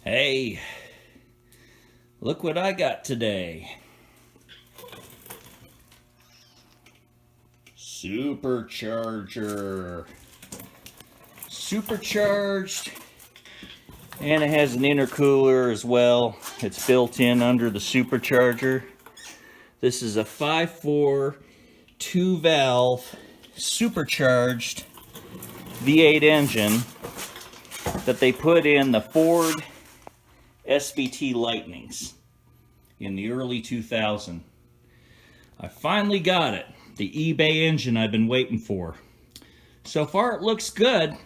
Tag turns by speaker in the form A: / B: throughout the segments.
A: Hey, look what I got today. Supercharger. Supercharged. And it has an intercooler as well. It's built in under the Supercharger. This is a 5.4 2-valve supercharged V8 engine that they put in the Ford SVT Lightnings in the early 2000s. I finally got it, the eBay engine I've been waiting for. So far it looks good.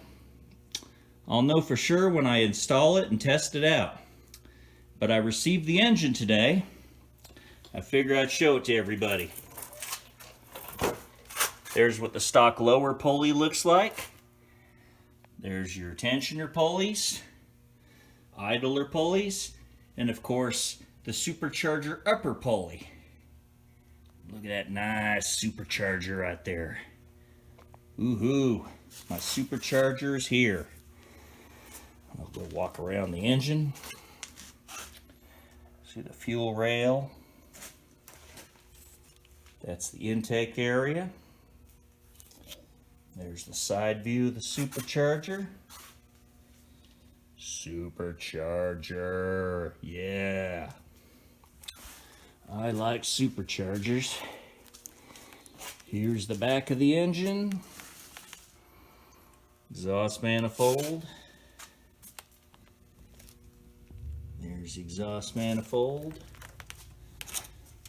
A: I'll know for sure when I install it and test it out. But I received the engine today. I figured I'd show it to everybody. There's what the stock lower pulley looks like. There's your tensioner pulleys, idler pulleys, and of course the Supercharger upper pulley. Look at that nice Supercharger right there. Woohoo! My Supercharger is here. I'll go walk around the engine. See the fuel rail. That's the intake area. There's the side view of the Supercharger. Supercharger, yeah. I like Superchargers. Here's the back of the engine. Exhaust manifold. There's the exhaust manifold.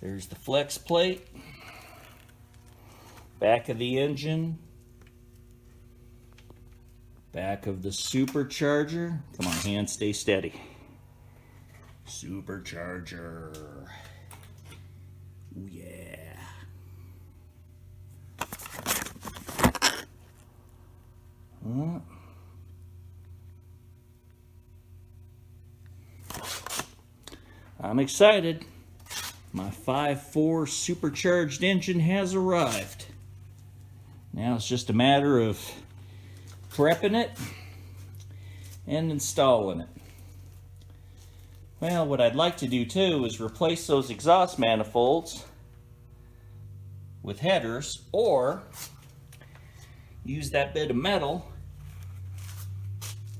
A: There's the flex plate. Back of the engine. Back of the Supercharger. Come on, hands, stay steady. Supercharger. Ooh, yeah. I'm excited. My 5.4 supercharged engine has arrived. Now it's just a matter of prepping it and installing it. Well, what I'd like to do too is replace those exhaust manifolds with headers, or use that bit of metal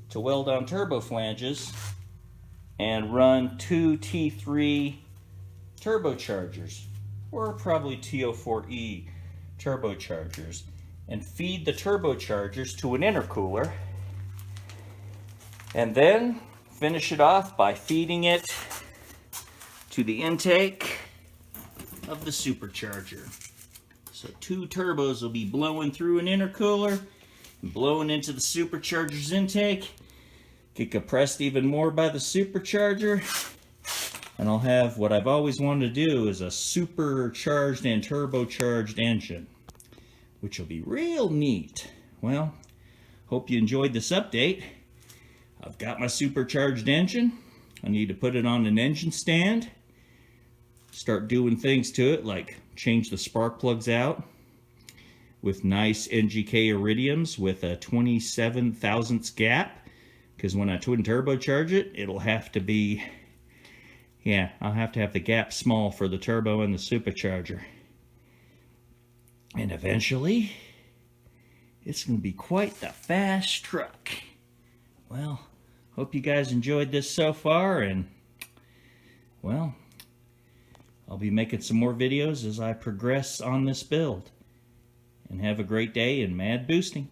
A: to weld on turbo flanges and run 2 T3 turbochargers, or probably TO4E turbochargers, and feed the turbochargers to an intercooler, and then finish it off by feeding it to the intake of the Supercharger. So 2 turbos will be blowing through an intercooler and blowing into the Supercharger's intake. Get compressed even more by the Supercharger, and I'll have what I've always wanted to do, is a supercharged and turbocharged engine, which will be real neat. Well, hope you enjoyed this update. I've got my supercharged engine. I need to put it on an engine stand, start doing things to it like change the spark plugs out with nice NGK iridiums with a 27 thousandths gap, because when I twin turbocharge it, it'll have to be, yeah, I'll have to have the gap small for the turbo and the Supercharger. And eventually, it's going to be quite the fast truck. Well, hope you guys enjoyed this so far, and, well, I'll be making some more videos as I progress on this build. And have a great day and mad boosting.